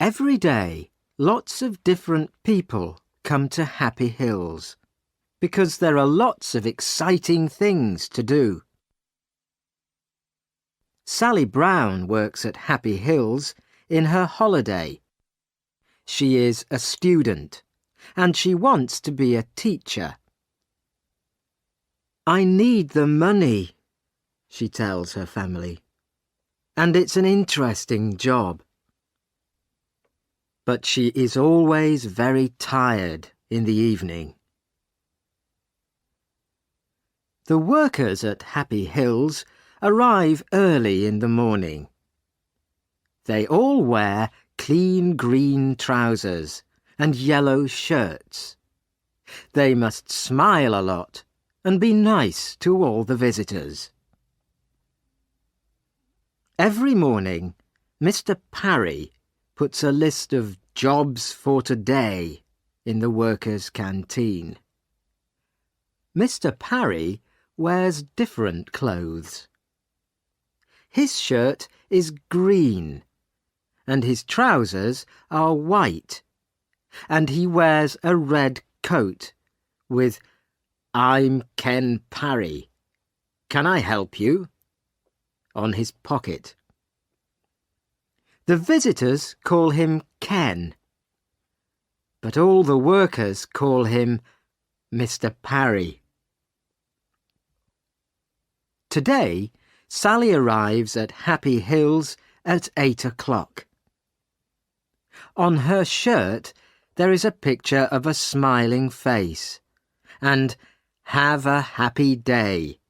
Every day, lots of different people come to Happy Hills because there are lots of exciting things to do. Sally Brown works at Happy Hills in her holiday. She is a student and she wants to be a teacher. "I need the money," she tells her family, "and it's an interesting job." But she is always very tired in the evening. The workers at Happy Hills arrive early in the morning. They all wear clean green trousers and yellow shirts. They must smile a lot and be nice to all the visitors. Every morning, Mr. Parry puts a list of jobs for today in the workers' canteen. Mr. Parry wears different clothes. His shirt is green and his trousers are white, and he wears a red coat with "I'm Ken Parry. Can I help you?" on his pocket. The visitors call him Ken, but all the workers call him Mr. Parry. Today, Sally arrives at Happy Hills at 8 o'clock. On her shirt, there is a picture of a smiling face and "Have a happy day"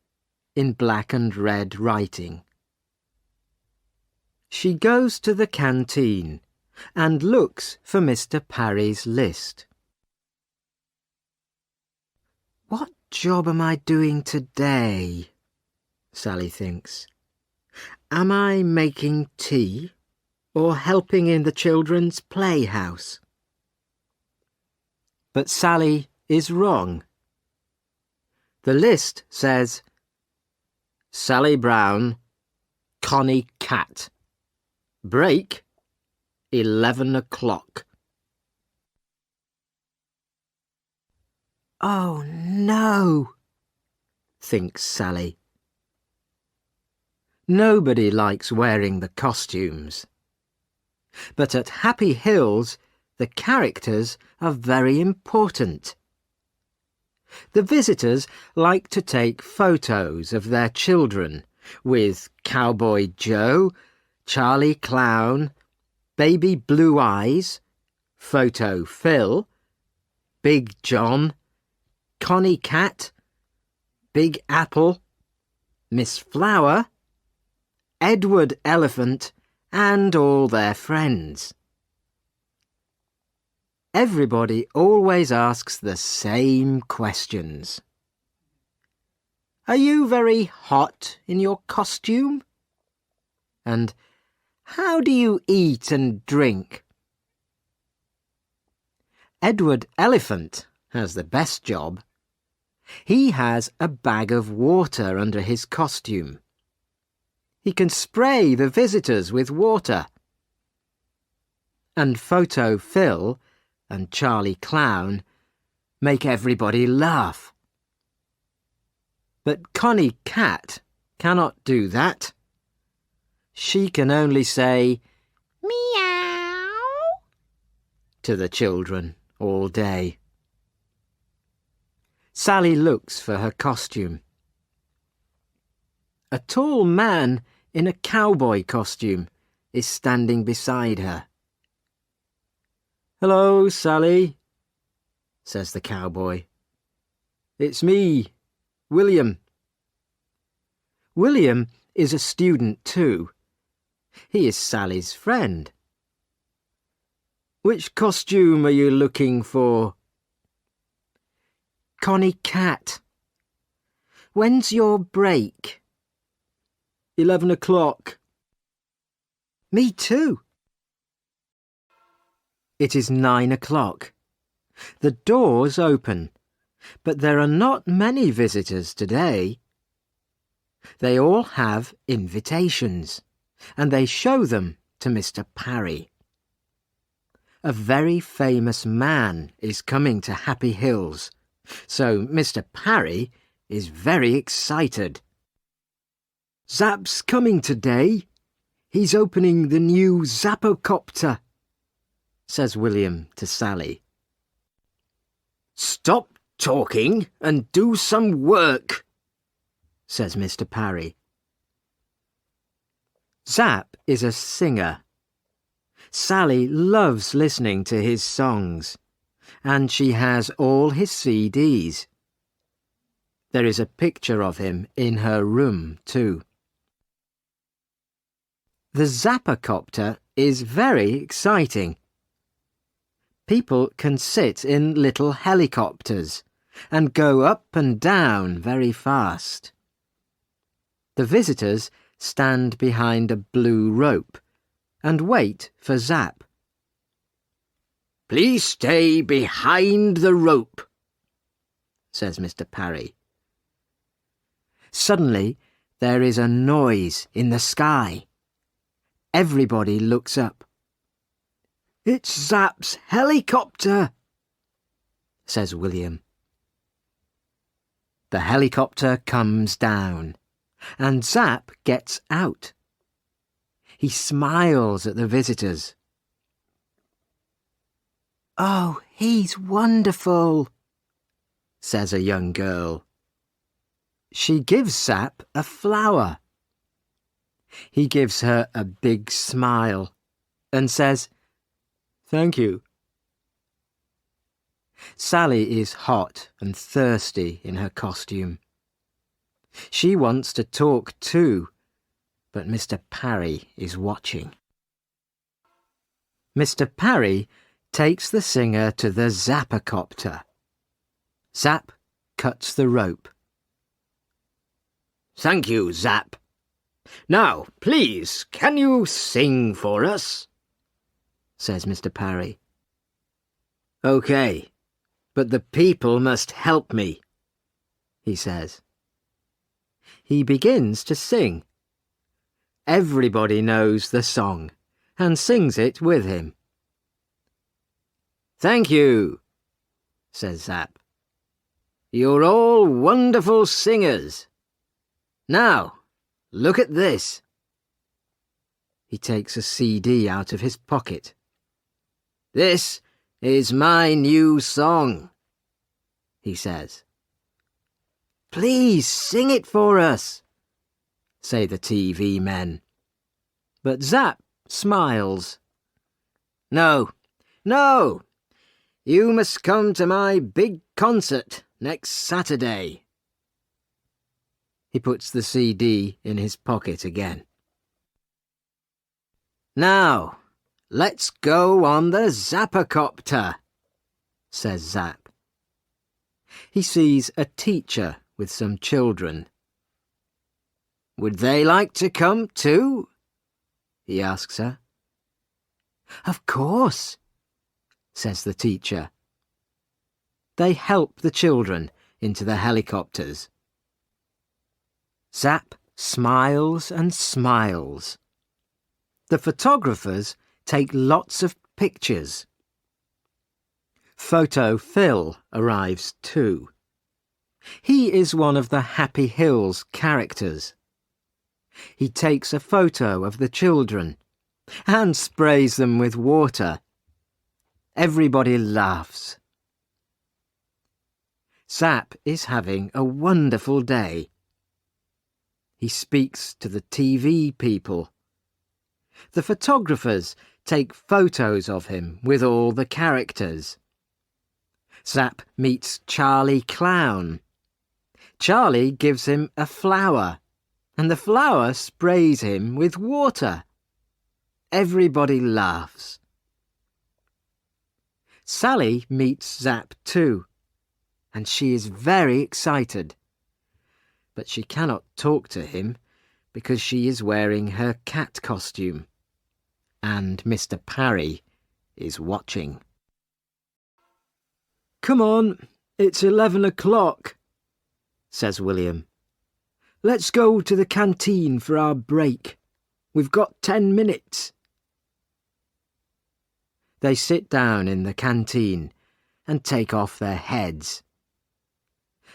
in black and red writing. She goes to the canteen and looks for Mr. Parry's list. "What job am I doing today?" Sally thinks. "Am I making tea or helping in the children's playhouse?" But Sally is wrong. The list says, "Sally Brown, Connie Cat. Break, 11 o'clock. "Oh no," thinks Sally. Nobody likes wearing the costumes. But at Happy Hills, the characters are very important. The visitors like to take photos of their children with Cowboy Joe, Charlie Clown, Baby Blue Eyes, Photo Phil, Big John, Connie Cat, Big Apple, Miss Flower, Edward Elephant, and all their friends. Everybody always asks the same questions. "Are you very hot in your costume?" And "How do you eat and drink?" Edward Elephant has the best job. He has a bag of water under his costume. He can spray the visitors with water. And Photo Phil and Charlie Clown make everybody laugh. But Connie Cat cannot do that. She can only say "Meow" to the children all day. Sally looks for her costume. A tall man in a cowboy costume is standing beside her. "Hello, Sally," says the cowboy. "It's me, William." William is a student too. He is Sally's friend. "Which costume are you looking for?" "Connie Cat." "When's your break?" 11 o'clock. "Me too." It is 9 o'clock. The doors open, but there are not many visitors today. They all have invitations, and they show them to Mr. Parry. A very famous man is coming to Happy Hills, so Mr. Parry is very excited. "Zap's coming today. He's opening the new Zappocopter," says William to Sally. "Stop talking and do some work," says Mr. Parry. Zap is a singer. Sally loves listening to his songs, and she has all his CDs. There is a picture of him in her room, too. The Zappocopter is very exciting. People can sit in little helicopters and go up and down very fast. The visitors stand behind a blue rope and wait for Zap. "Please stay behind the rope," says Mr. Parry. Suddenly, there is a noise in the sky. Everybody looks up. "It's Zap's helicopter," says William. The helicopter comes down, and Zap gets out. He smiles at the visitors. "Oh, he's wonderful," says a young girl. She gives Zap a flower. He gives her a big smile and says, "Thank you." Sally is hot and thirsty in her costume. She wants to talk too, but Mr. Parry is watching. Mr. Parry takes the singer to the Zappocopter. Zap cuts the rope. "Thank you, Zap. Now, please, can you sing for us?" says Mr. Parry. "OK, but the people must help me," he says. He begins to sing. Everybody knows the song and sings it with him. "Thank you," says Zap. "You're all wonderful singers. Now, look at this." He takes a CD out of his pocket. "This is my new song," he says. "Please sing it for us," say the TV men. But Zap smiles. No, you must come to my big concert next Saturday." He puts the CD in his pocket again. "Now, let's go on the Zappocopter," says Zap. He sees a teacher with some children. "Would they like to come too?" he asks her. "Of course," says the teacher. They help the children into the helicopters. Zap smiles and smiles. The photographers take lots of pictures. Photo Phil arrives too. He is one of the Happy Hills characters. He takes a photo of the children and sprays them with water. Everybody laughs. Zap is having a wonderful day. He speaks to the TV people. The photographers take photos of him with all the characters. Zap meets Charlie Clown. Charlie gives him a flower, and the flower sprays him with water. Everybody laughs. Sally meets Zap too, and she is very excited. But she cannot talk to him because she is wearing her cat costume, and Mr. Parry is watching. "Come on, it's 11 o'clock, says William. "Let's go to the canteen for our break. We've got 10 minutes. They sit down in the canteen and take off their heads.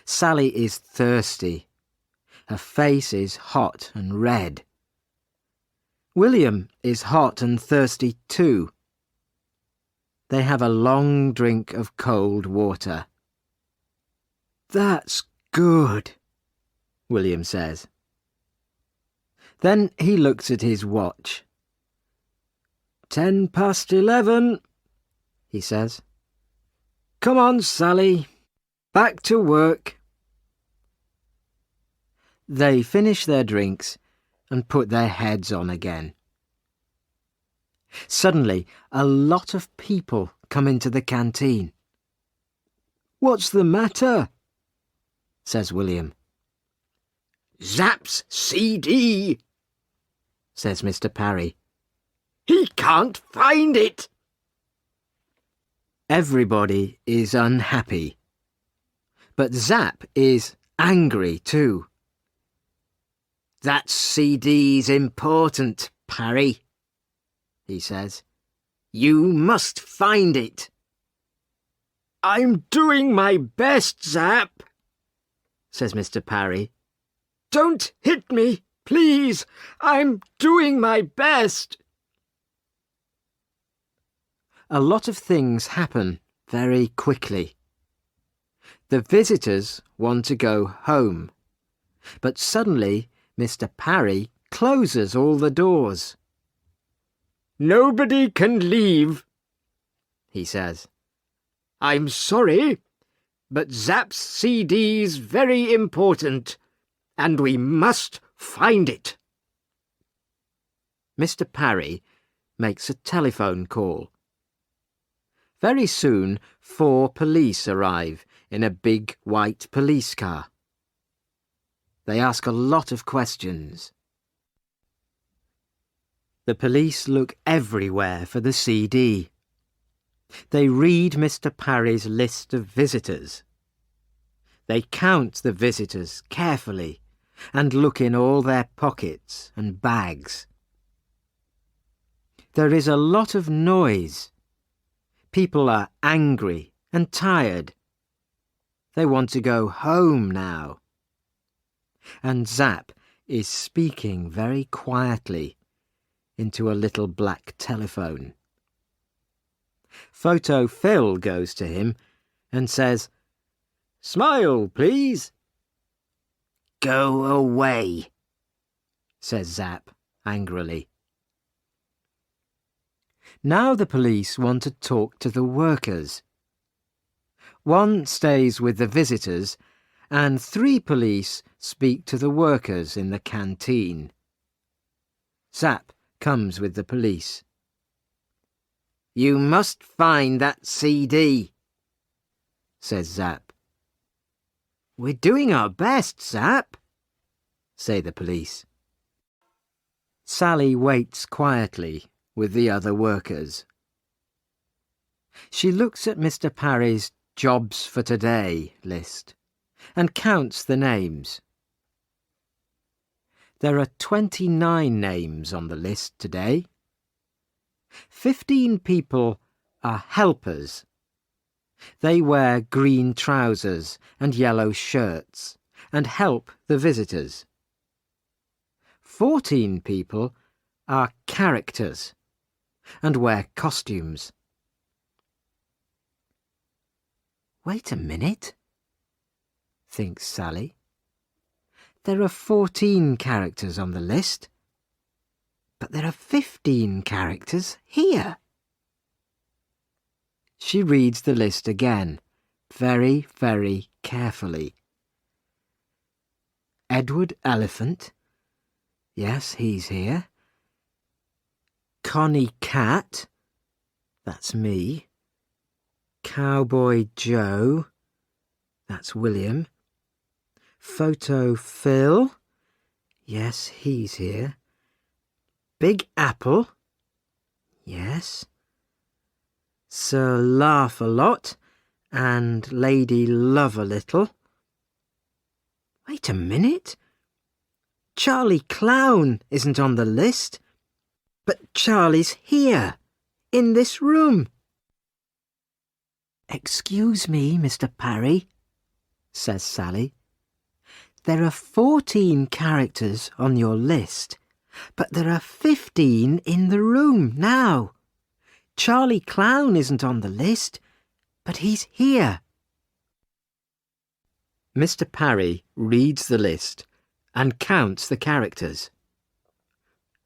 Sally is thirsty. Her face is hot and red. William is hot and thirsty too. They have a long drink of cold water. "That's good," William says. Then he looks at his watch. 11:10, he says. "Come on, Sally. Back to work." They finish their drinks and put their heads on again. Suddenly, a lot of people come into the canteen. "What's the matter?" says William. "Zap's CD," says Mr. Parry. "He can't find it." Everybody is unhappy. But Zap is angry too. "That CD's important, Parry," he says. "You must find it." "I'm doing my best, Zap," says Mr. Parry. "Don't hit me, please. I'm doing my best." A lot of things happen very quickly. The visitors want to go home, but suddenly Mr. Parry closes all the doors. "Nobody can leave," he says. "I'm sorry, but Zap's CD's very important, and we must find it." Mr. Parry makes a telephone call. Very soon, 4 police arrive in a big white police car. They ask a lot of questions. The police look everywhere for the CD. They read Mr. Parry's list of visitors. They count the visitors carefully and look in all their pockets and bags. There is a lot of noise. People are angry and tired. They want to go home now. And Zap is speaking very quietly into a little black telephone. Photo Phil goes to him and says, "Smile, please." "Go away," says Zap angrily. Now the police want to talk to the workers. 1 stays with the visitors, and 3 police speak to the workers in the canteen. Zap comes with the police. "You must find that CD," says Zap. "We're doing our best, Zap," say the police. Sally waits quietly with the other workers. She looks at Mr. Parry's Jobs for Today list and counts the names. There are 29 names on the list today. 15 people are helpers. They wear green trousers and yellow shirts and help the visitors. 14 people are characters and wear costumes. "Wait a minute," thinks Sally. "There are 14 characters on the list, but there are 15 characters here." She reads the list again, very, very carefully. Edward Elephant. Yes, he's here. Connie Cat. That's me. Cowboy Joe. That's William. Photo Phil. Yes, he's here. Big Apple. Yes. Sir Laugh-a-Lot and Lady Love-a-Little. Wait a minute. Charlie Clown isn't on the list, but Charlie's here, in this room. "Excuse me, Mr. Parry," says Sally. "There are 14 characters on your list, but there are 15 in the room now. Charlie Clown isn't on the list, but he's here." Mr. Parry reads the list and counts the characters.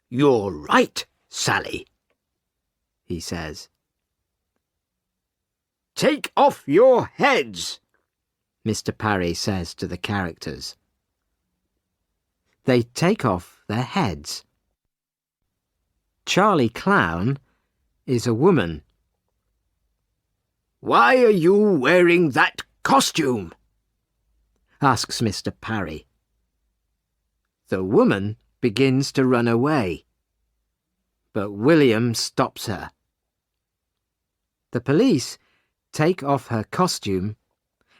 "You're right, Sally," he says. "Take off your heads," Mr. Parry says to the characters. They take off their heads. Charlie Clown is a woman. "Why are you wearing that costume?" asks Mr. Parry. The woman begins to run away, but William stops her. The police take off her costume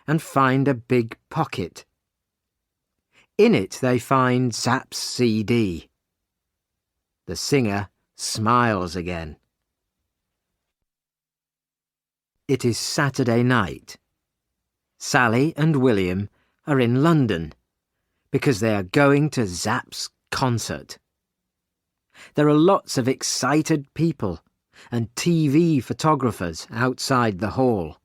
and find a big pocket. In it they find Zapp's CD. The singer smiles again. It is Saturday night. Sally and William are in London because they are going to Zapp's concert. There are lots of excited people and TV photographers outside the hall.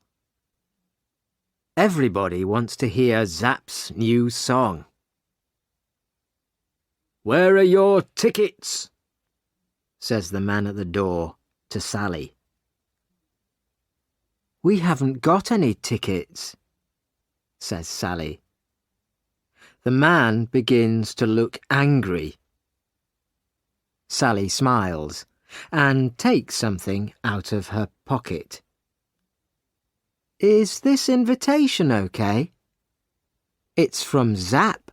Everybody wants to hear Zapp's new song. "Where are your tickets?" says the man at the door to Sally. "We haven't got any tickets," says Sally. The man begins to look angry. Sally smiles and takes something out of her pocket. "Is this invitation okay? It's from Zapp."